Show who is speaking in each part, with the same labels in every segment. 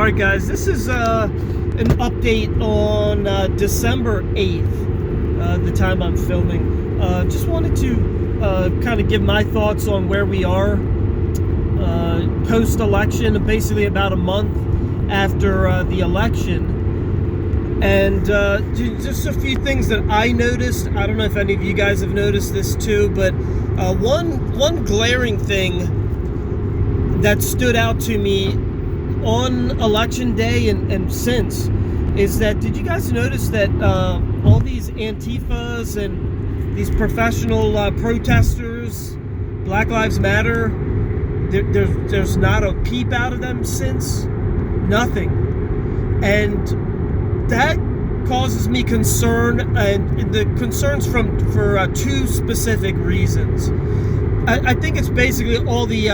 Speaker 1: right, guys, this is an update on December 8th, the time I'm filming. Just wanted to kind of give my thoughts on where we are post-election, basically about a month after the election. And just a few things that I noticed. I don't know if any of you guys have noticed this too, but one glaring thing that stood out to me on election day and since is that, did you guys notice that all these Antifas and these professional protesters, Black Lives Matter, there's not a peep out of them since? Nothing. And that causes me concern, and the concerns for two specific reasons. I think it's basically all the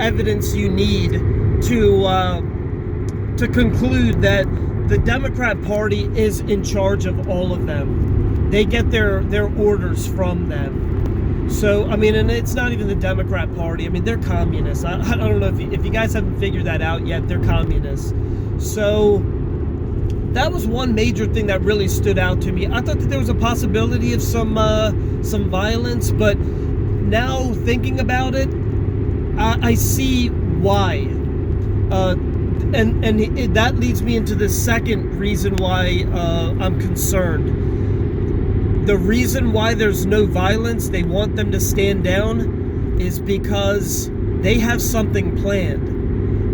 Speaker 1: evidence you need to conclude that the Democrat Party is in charge of all of them. They get their orders from them. So, I mean, and it's not even the Democrat Party. I mean, they're communists. I don't know if you guys haven't figured that out yet. They're communists. So that was one major thing that really stood out to me. I thought that there was a possibility of some violence, but now thinking about it, I see why. And that leads me into the second reason why I'm concerned. The reason why there's no violence, they want them to stand down, is because they have something planned.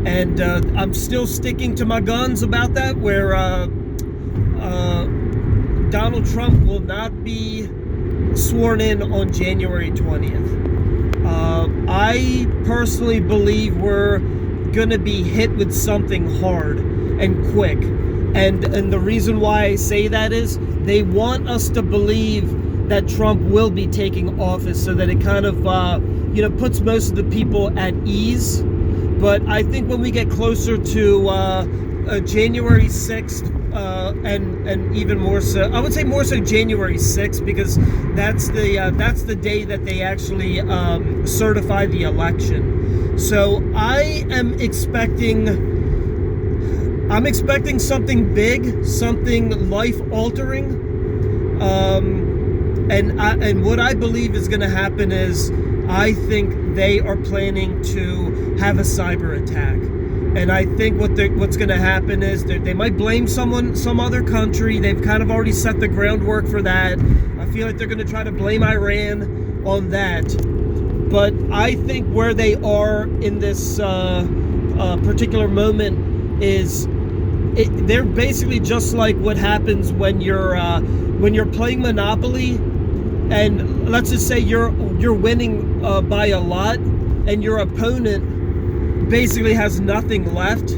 Speaker 1: And I'm still sticking to my guns about that, where Donald Trump will not be sworn in on January 20th. I personally believe we're going to be hit with something hard and quick. And the reason why I say that is they want us to believe that Trump will be taking office, so that it kind of puts most of the people at ease. But I think when we get closer to January 6th, and even more so, I would say more so January 6th, because that's the day that they actually certify the election. So I'm expecting something big, something life-altering, and what I believe is going to happen is, I think they are planning to have a cyber attack. And I think what's going to happen is they might blame some other country. They've kind of already set the groundwork for that. I feel like they're going to try to blame Iran on that. But I think where they are in this particular moment is they're basically just like what happens when you're playing Monopoly, and let's just say you're winning by a lot, and your opponent basically has nothing left.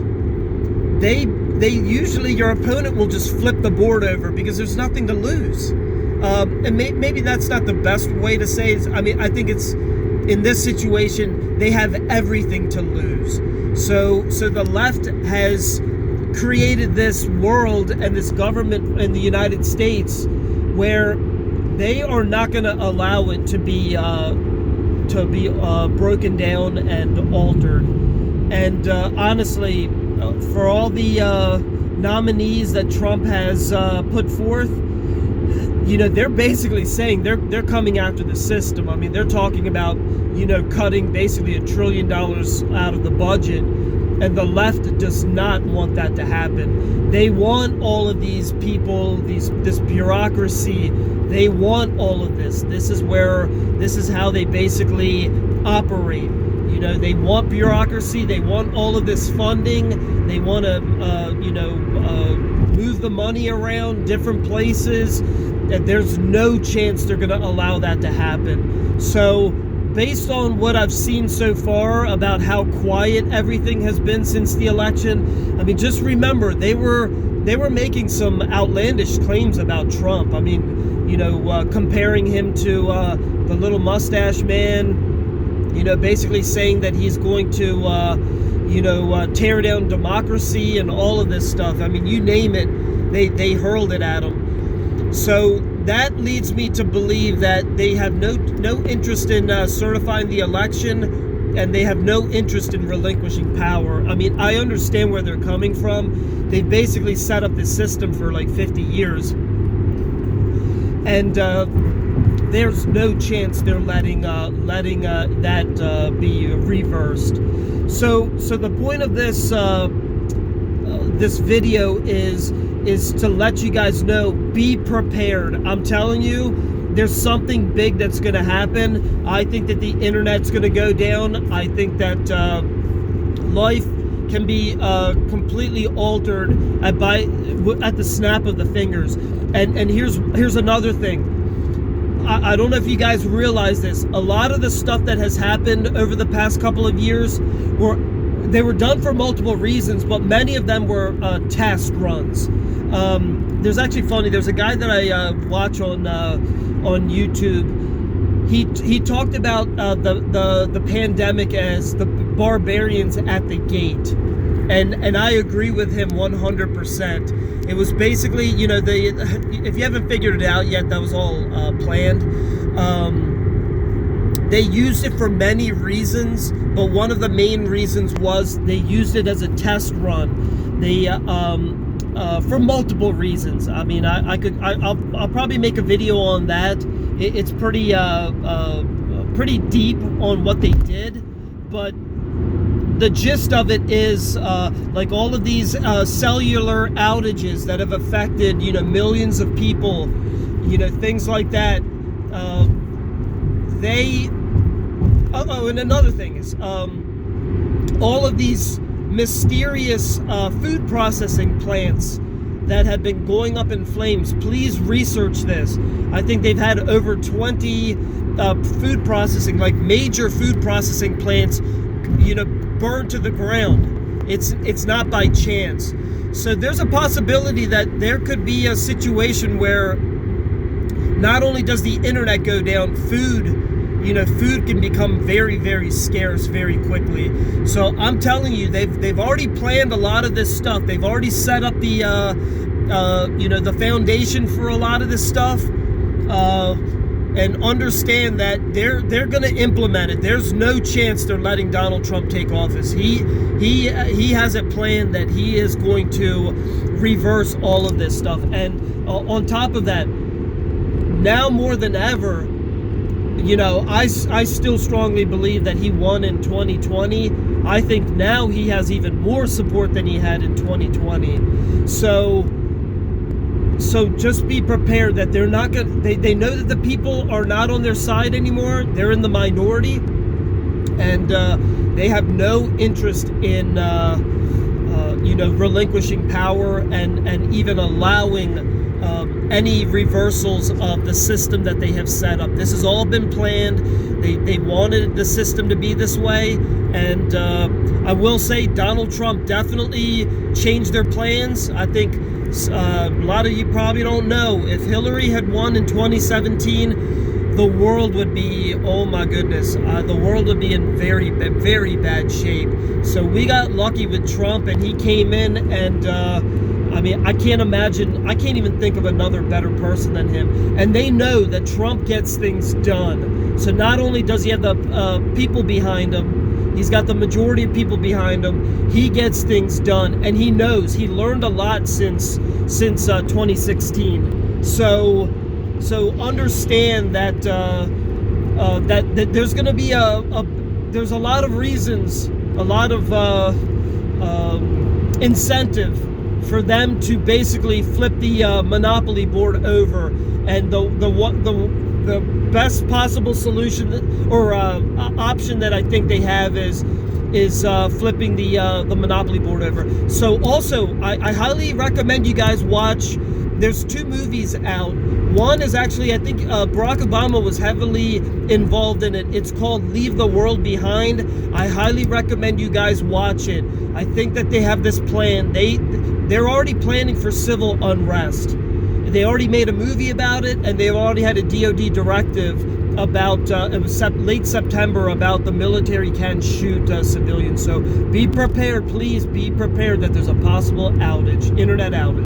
Speaker 1: They usually, your opponent will just flip the board over because there's nothing to lose. And maybe that's not the best way to say it. I mean, I think it's, in this situation, they have everything to lose. So the left has created this world and this government in the United States where they are not going to allow it to be broken down and altered. And honestly, for all the nominees that Trump has put forth, they're basically saying they're coming after the system. I mean, they're talking about, cutting basically $1 trillion out of the budget. And the left does not want that to happen. They want all of these people, this bureaucracy. They want all of this. This is how they basically operate. They want bureaucracy. They want all of this funding. They want to, move the money around different places. And there's no chance they're going to allow that to happen. So, based on what I've seen so far about how quiet everything has been since the election, I mean, just remember, they were making some outlandish claims about Trump. I mean, comparing him to the little mustache man, basically saying that he's going to, tear down democracy and all of this stuff. I mean, you name it, they hurled it at him. So that leads me to believe that they have no interest in certifying the election and they have no interest in relinquishing power. I mean, I understand where they're coming from. They've basically set up this system for like 50 years, and there's no chance they're letting that be reversed. So the point of this this video is to let you guys know, be prepared. I'm telling you, there's something big that's going to happen. I think that the internet's going to go down. I think that life can be completely altered at the snap of the fingers. And here's another thing. I don't know if you guys realize this. A lot of the stuff that has happened over the past couple of years were done for multiple reasons, but many of them were test runs. There's actually funny. There's a guy that I watch on YouTube. He talked about the pandemic as the barbarians at the gate, and I agree with him 100%. It was basically, you know, if you haven't figured it out yet, that was all planned. They used it for many reasons, but one of the main reasons was they used it as a test run. They for multiple reasons. I mean, I'll probably make a video on that. It's pretty deep on what they did, but the gist of it is like all of these cellular outages that have affected, you know, millions of people, you know, things like that. And another thing is all of these mysterious food processing plants that have been going up in flames. Please research this. I think they've had over 20 food processing, like major food processing plants, you know, burned to the ground. It's not by chance. So there's a possibility that there could be a situation where not only does the internet go down, food can become very, very scarce very quickly. So I'm telling you, they've already planned a lot of this stuff. They've already set up the the foundation for a lot of this stuff. And understand that they're going to implement it. There's no chance they're letting Donald Trump take office. He has it planned that he is going to reverse all of this stuff. And on top of that, now more than ever, you know, I still strongly believe that he won in 2020. I think now he has even more support than he had in 2020. So just be prepared that they're not going to, they know that the people are not on their side anymore. They're in the minority, and they have no interest in relinquishing power and even allowing any reversals of the system that they have set up. This has all been planned. They wanted the system to be this way, and I will say Donald Trump definitely changed their plans. I think a lot of you probably don't know, if Hillary had won in 2017, the world would be, oh my goodness, the world would be in very, very bad shape. So we got lucky with Trump, and he came in, and I mean, I can't even think of another better person than him. And they know that Trump gets things done. So not only does he have the people behind him, he's got the majority of people behind him. He gets things done, and he knows. He learned a lot since 2016. So understand that that there's going to be there's a lot of reasons, a lot of incentive for them to basically flip the monopoly board over, and the best possible solution or option that I think they have is flipping the monopoly board over. So also, I highly recommend you guys watch. There's 2 movies out. One is actually, I think Barack Obama was heavily involved in it. It's called Leave the World Behind. I highly recommend you guys watch it. I think that they have this plan. They're already planning for civil unrest. They already made a movie about it, and they've already had a DOD directive about, it was late September, about the military can shoot civilians. So be prepared, please be prepared that there's a possible outage, internet outage.